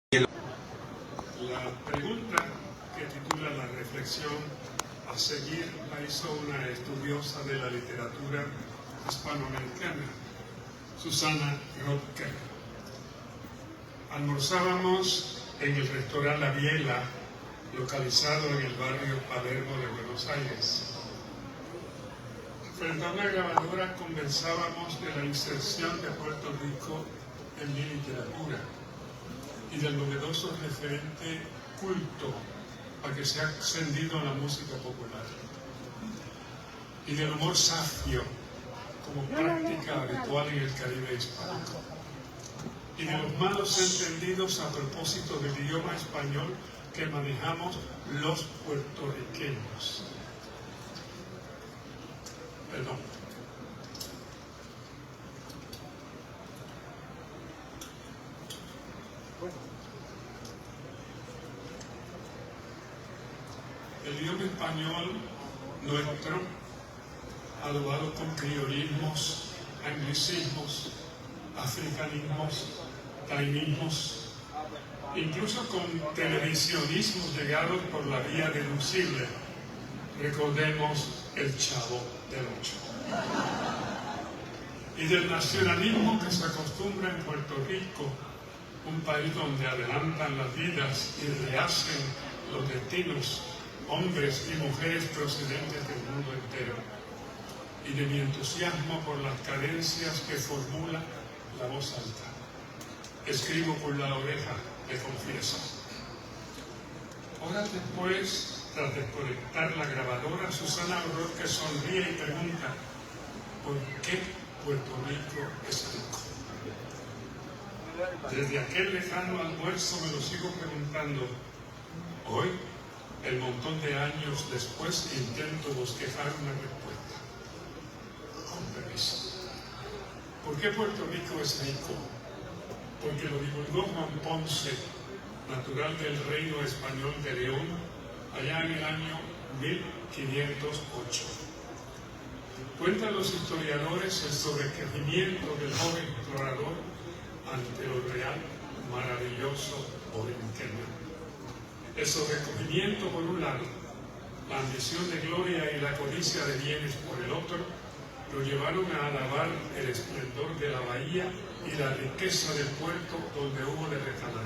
La pregunta que titula La reflexión a seguir la hizo una estudiosa de la literatura hispanoamericana, Susana Rodker. Almorzábamos en el restaurante La Biela, localizado en el barrio Palermo de Buenos Aires. Frente a una grabadora conversábamos de la inserción de Puerto Rico en mi literatura y del novedoso referente culto a que se ha extendido la música popular, y del humor safio como práctica habitual en el Caribe hispánico, y de los malos entendidos a propósito del idioma español que manejamos los puertorriqueños. Perdón. El idioma español nuestro, adobado con criolismos, anglicismos, africanismos, tainismos, incluso con televisionismos llegados por la vía deducible. Recordemos el Chavo del Ocho. Y del nacionalismo que se acostumbra en Puerto Rico, un país donde adelantan las vidas y rehacen los destinos hombres y mujeres procedentes del mundo entero, y de mi entusiasmo por las cadencias que formula la voz alta. Escribo por la oreja, le confieso. Horas después, tras desconectar la grabadora, Susana Rodker sonríe y pregunta: ¿por qué Puerto Rico es rico? Desde aquel lejano almuerzo me lo sigo preguntando. Hoy, el montón de años después, intento bosquejar una respuesta. Con permiso. ¿Por qué Puerto Rico es rico? Porque lo divulgó Juan Ponce, natural del Reino Español de León, allá en el año 1508. Cuentan los historiadores el sobrecrecimiento del joven explorador ante lo real, maravilloso o interno. El sobrecogimiento por un lado, la ambición de gloria y la codicia de bienes por el otro, lo llevaron a alabar el esplendor de la bahía y la riqueza del puerto donde hubo de recalar.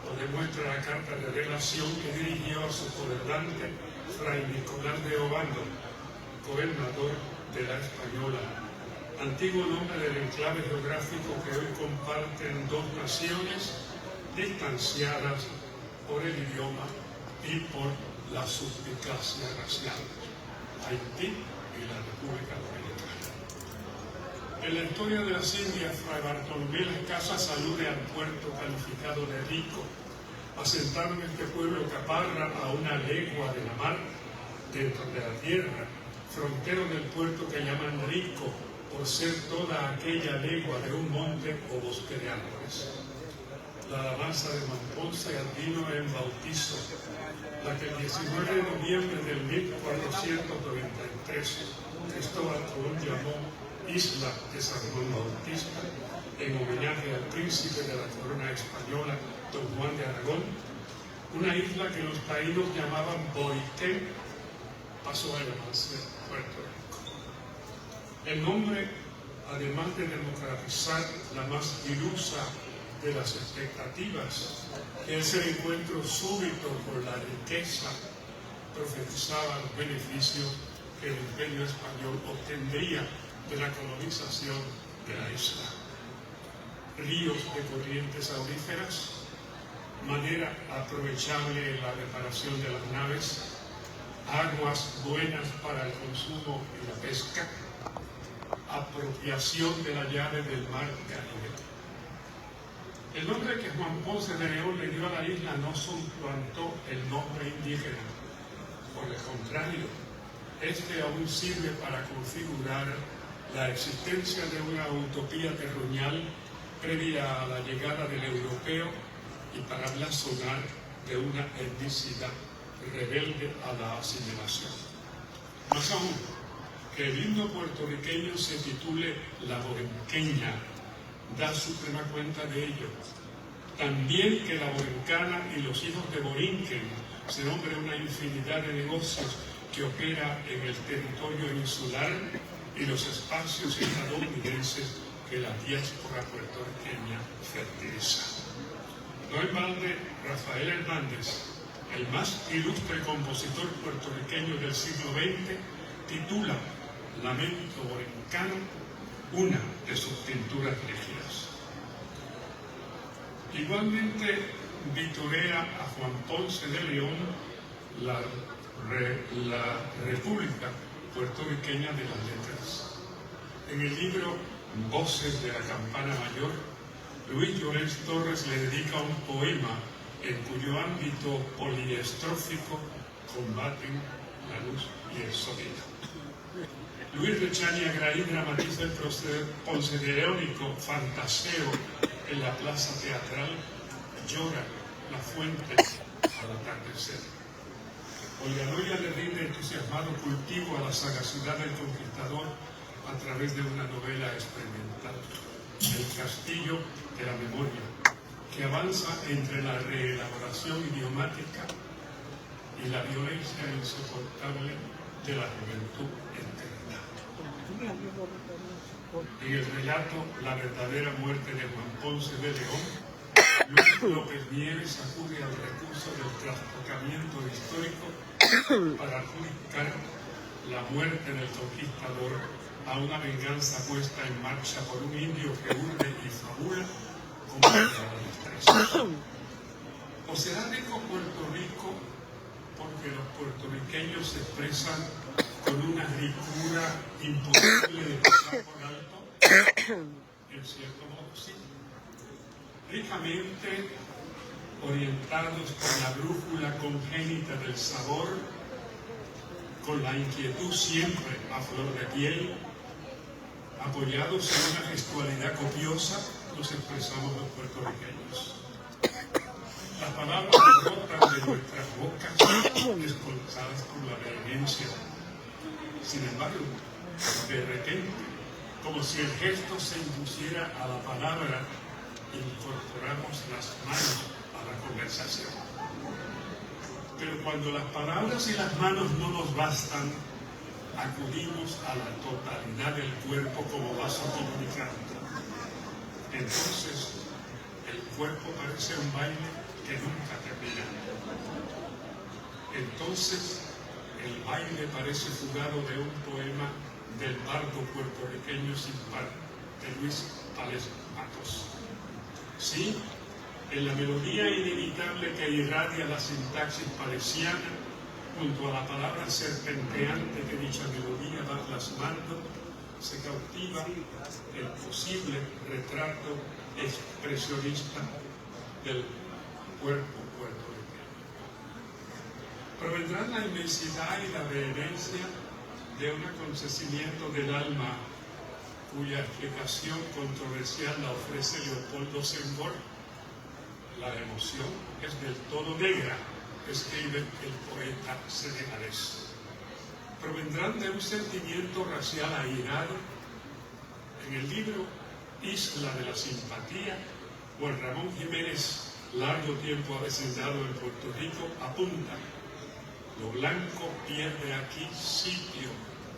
Lo demuestra la carta de relación que dirigió a su comandante Fray Nicolás de Obando, gobernador de la Española, antiguo nombre del enclave geográfico que hoy comparten dos naciones distanciadas por el idioma y por la suspicacia racial, Haití y la República Dominicana. En la historia de las Indias, Fray Bartolomé Las Casas alude al puerto calificado de rico, asentado en este pueblo que aparra a una legua de la mar, dentro de la tierra, frontero del puerto que llaman rico, por ser toda aquella legua de un monte o bosque de árboles. La alabanza de Juan Ponce Andino en Bautizo, la que el 19 de noviembre del 1493 Cristóbal Colón llamó Isla de San Juan Bautista, en homenaje al príncipe de la corona española, don Juan de Aragón, una isla que los taínos llamaban Boitén, pasó a llamarse Puerto Rico. El nombre, además de democratizar la más ilusa de las expectativas, que ese encuentro súbito por la riqueza profetizaba los beneficios que el imperio español obtendría de la colonización de la isla. Ríos de corrientes auríferas, madera aprovechable en la reparación de las naves, aguas buenas para el consumo y la pesca, apropiación de la llave del mar Caribe. El nombre que Juan Ponce de León le dio a la isla no suplantó el nombre indígena. Por el contrario, este aún sirve para configurar la existencia de una utopía terruñal previa a la llegada del europeo y para blasonar de una etnicidad rebelde a la asimilación. Más aún, que el himno puertorriqueño se titule La Borinqueña, da suprema cuenta de ello. También que la Borincana y los hijos de Borinquen se nombre una infinidad de negocios que opera en el territorio insular y los espacios estadounidenses que la diáspora puertorriqueña fertiliza. No en balde, Rafael Hernández, el más ilustre compositor puertorriqueño del siglo XX, titula Lamento Borincano una de sus pinturas dirigidas. Igualmente vitorea a Juan Ponce de León la República Puertorriqueña de las Letras. En el libro Voces de la Campana Mayor, Luis Llorens Torres le dedica un poema en cuyo ámbito poliestrófico combaten la luz y el sonido. Luis Rechani Agraí dramatiza el ponceleónico fantaseo en la plaza teatral Llora la fuente al atardecer. Olgaroya le rinde entusiasmado cultivo a la sagacidad del conquistador a través de una novela experimental, El castillo de la memoria, que avanza entre la reelaboración idiomática y la violencia insoportable de la juventud eterna. En el relato La verdadera muerte de Juan Ponce de León, Luis López Nieves acude al recurso del trastocamiento histórico para adjudicar la muerte del conquistador a una venganza puesta en marcha por un indio que urde y fabula como la destreza. ¿O será rico Puerto Rico porque los puertorriqueños se expresan con una ricura imposible de pasar por alto? En cierto modo, sí. Ricamente orientados por la brújula congénita del sabor, con la inquietud siempre a flor de piel, apoyados en una gestualidad copiosa, nos expresamos los puertorriqueños. Las palabras brotan de nuestras bocas descolzadas por la vehemencia. Sin embargo, de repente, como si el gesto se impusiera a la palabra, incorporamos las manos a la conversación. Pero cuando las palabras y las manos no nos bastan, acudimos a la totalidad del cuerpo como vaso comunicante. Entonces, el cuerpo parece un baile que nunca termina. Entonces, el baile parece fugado de un poema del bardo puertorriqueño sin par, de Luis Pález Matos. Sí, en la melodía inevitable que irradia la sintaxis palesiana, junto a la palabra serpenteante que dicha melodía va plasmando, se cautiva el posible retrato expresionista del cuerpo puertorriqueño. Provendrá la inmensidad y la vehemencia de un acontecimiento del alma cuya explicación controversial la ofrece Leopoldo Sembor. La emoción es del todo negra, escribe el poeta senegalés. Provendrán de un sentimiento racial airado. En el libro Isla de la Simpatía, Juan Ramón Jiménez, largo tiempo avecindado en Puerto Rico, apunta: lo blanco pierde aquí sitio,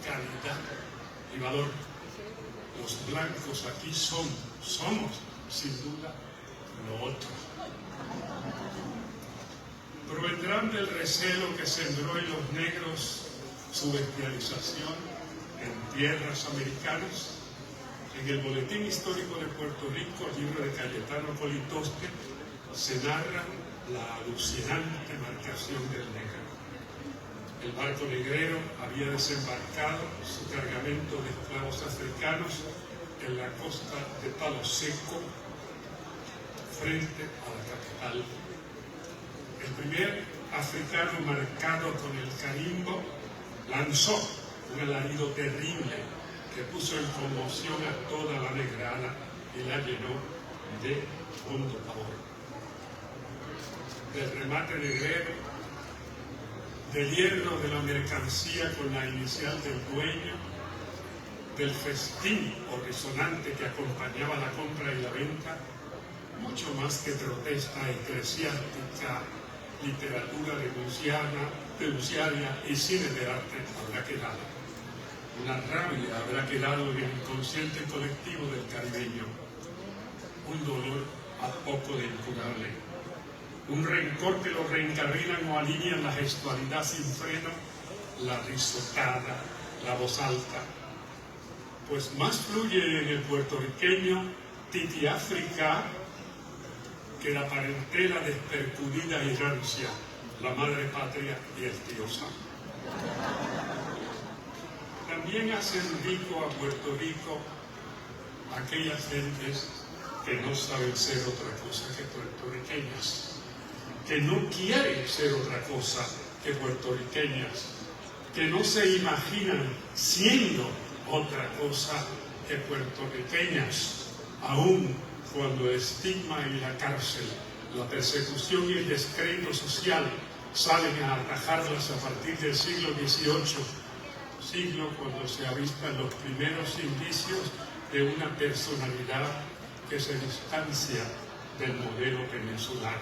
calidad y valor. Los blancos aquí somos, sin duda, lo otro. Provendrán del recelo que sembró en los negros su bestialización en tierras americanas. En el Boletín Histórico de Puerto Rico, el libro de Cayetano Politoste, se narra la alucinante marcación del negro. El barco negrero había desembarcado su cargamento de esclavos africanos en la costa de Palo Seco, frente a la capital. El primer africano marcado con el carimbo lanzó un alarido terrible que puso en conmoción a toda la negrada y la llenó de hondo pavor. Del remate negrero, del hierro de la mercancía con la inicial del dueño, del festín o resonante que acompañaba la compra y la venta, mucho más que protesta eclesiástica, literatura denunciaria y cine de arte habrá quedado. Una rabia habrá quedado en el inconsciente colectivo del caribeño, un dolor a poco de incurable, un rencor que lo reencarrilan o alinean la gestualidad sin freno, la risotada, la voz alta. Pues más fluye en el puertorriqueño Titi África que la parentela despercudida y rancia, la madre patria y el tío Sam. También hacen rico a Puerto Rico aquellas gentes que no saben ser otra cosa que puertorriqueñas, que no quieren ser otra cosa que puertorriqueñas, que no se imaginan siendo otra cosa que puertorriqueñas, aún cuando el estigma y la cárcel, la persecución y el descrédito social salen a atajarlas a partir del siglo XVIII, siglo cuando se avistan los primeros indicios de una personalidad que se distancia del modelo venezolano,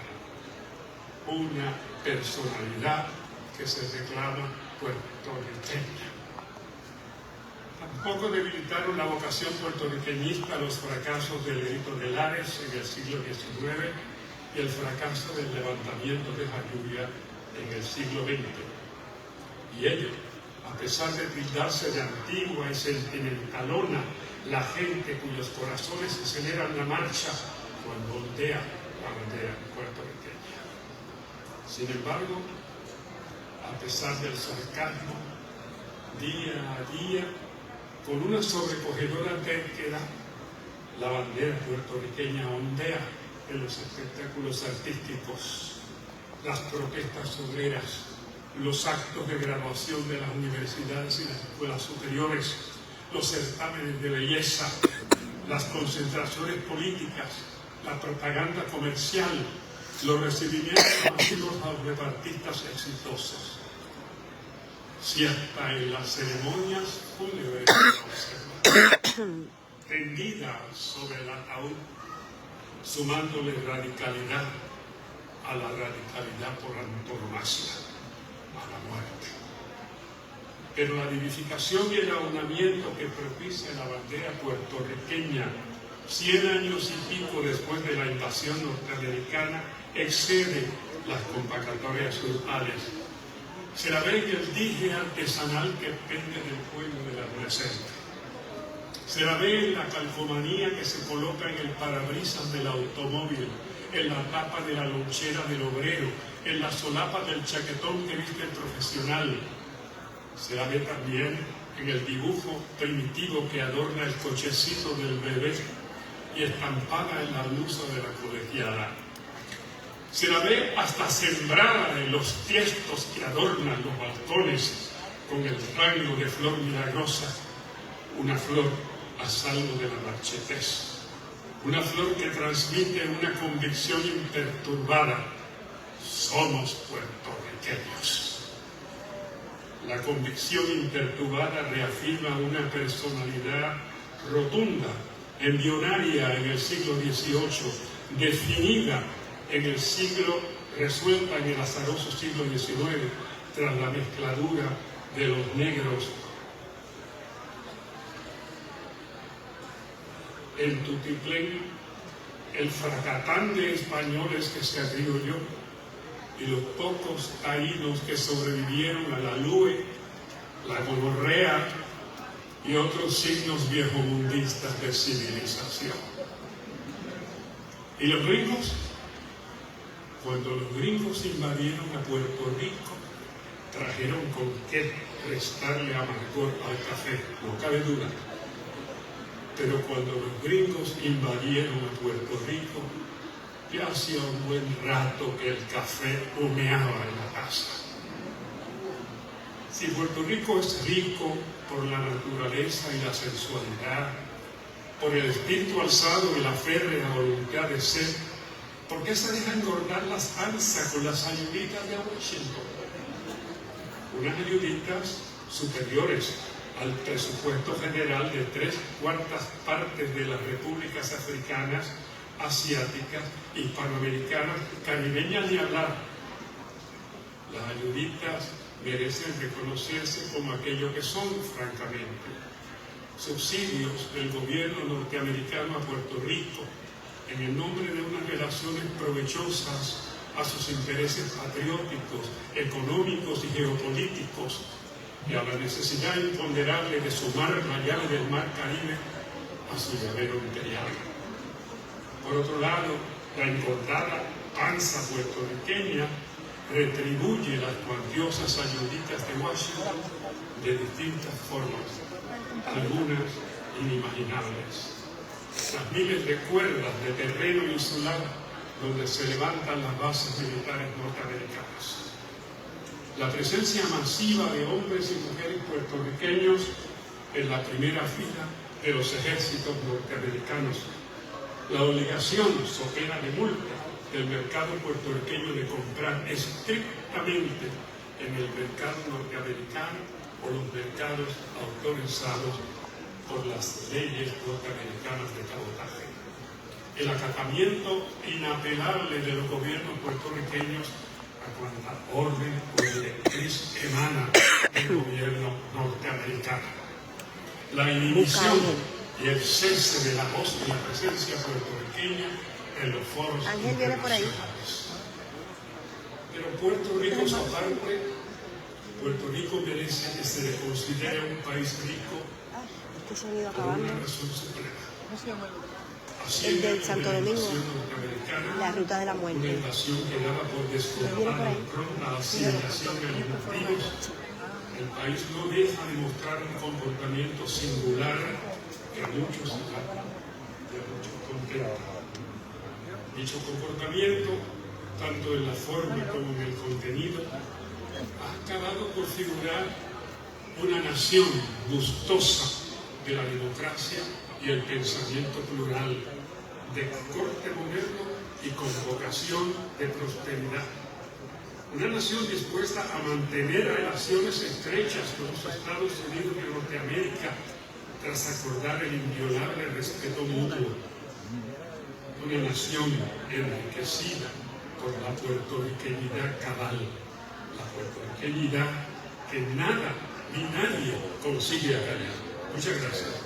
una personalidad que se reclama puertorriqueña. Tampoco debilitaron la vocación puertorriqueñista los fracasos del grito de Lares en el siglo XIX y el fracaso del levantamiento de Jayuya en el siglo XX. Y ello, a pesar de tildarse de antigua y sentimentalona la gente cuyos corazones celebran la marcha cuando ondea la bandera puertorriqueña. Sin embargo, a pesar del sarcasmo, día a día, con una sobrecogedora terquedad, la bandera puertorriqueña ondea en los espectáculos artísticos, las protestas obreras, los actos de graduación de las universidades y las escuelas superiores, los certámenes de belleza, las concentraciones políticas, la propaganda comercial, los recibimientos masivos a los repartistas exitosos. Si hasta en las ceremonias fúnebres tendida sobre el ataúd, sumándole radicalidad a la radicalidad por antonomasia, a la muerte. Pero la vivificación y el aunamiento que propicia la bandera puertorriqueña 100 años y pico después de la invasión norteamericana excede las convocatorias urbanas. Se la ve en el dije artesanal que pende del cuello del adolescente. Se la ve en la calcomanía que se coloca en el parabrisas del automóvil, en la tapa de la lonchera del obrero, en la solapa del chaquetón que viste el profesional. Se la ve también en el dibujo primitivo que adorna el cochecito del bebé y estampada en la blusa de la colegiala. Se la ve hasta sembrada en los tiestos que adornan los balcones con el rango de flor milagrosa, una flor a salvo de la marchetez, una flor que transmite una convicción imperturbada: somos puertorriqueños. La convicción imperturbada reafirma una personalidad rotunda, embrionaria en el siglo XVIII, definida en el siglo, resuelta en el azaroso siglo XIX, tras la mezcladura de los negros, el tutiplén, el fracatán de españoles que se acriolló y los pocos taínos que sobrevivieron a la lue, la gonorrea y otros signos viejomundistas de civilización. ¿Y los gringos? Cuando los gringos invadieron a Puerto Rico, trajeron con qué restarle amargor al café, no cabe duda. Pero cuando los gringos invadieron a Puerto Rico, ya hacía un buen rato que el café humeaba en la casa. Si Puerto Rico es rico por la naturaleza y la sensualidad, por el espíritu alzado y la férrea voluntad de ser, ¿por qué se deja engordar la panza con las ayuditas de Washington? Unas ayuditas superiores al presupuesto general de 3/4 partes de las repúblicas africanas asiáticas, hispanoamericanas, caribeñas ni hablar. Las ayuditas merecen reconocerse como aquello que son, francamente. Subsidios del gobierno norteamericano a Puerto Rico en el nombre de unas relaciones provechosas a sus intereses patrióticos, económicos y geopolíticos, y a la necesidad imponderable de sumar la llave del Mar Caribe a su llavero imperial. Por otro lado, la engordada panza puertorriqueña retribuye las cuantiosas ayuditas de Washington de distintas formas, algunas inimaginables. Las miles de cuerdas de terreno insular donde se levantan las bases militares norteamericanas. La presencia masiva de hombres y mujeres puertorriqueños en la primera fila de los ejércitos norteamericanos. La obligación sopera de multa del mercado puertorriqueño de comprar estrictamente en el mercado norteamericano o los mercados autorizados por las leyes norteamericanas de cabotaje. El acatamiento inapelable de los gobiernos puertorriqueños a cuanta orden o directriz emana del gobierno norteamericano. La inhibición y el cese de la voz y la presencia puertorriqueña en los foros internacionales. Pero Puerto Rico, su aparte, Puerto Rico merece que se le considere un país rico por una razón suprema. El del Santo Domingo, la ruta de la muerte. Una invasión que daba por descontada pronta asimilación de los nativos. El país no deja de mostrar un comportamiento singular que a muchos contenta. Dicho comportamiento, tanto en la forma como en el contenido, ha acabado por figurar una nación gustosa de la democracia y el pensamiento plural, de corte moderno y con vocación de prosperidad. Una nación dispuesta a mantener relaciones estrechas con los Estados Unidos de Norteamérica tras acordar el inviolable respeto mutuo. Una nación enriquecida por la puertorriqueñidad cabal, la puertorriqueñidad que nada ni nadie consigue acallar. Muchas gracias.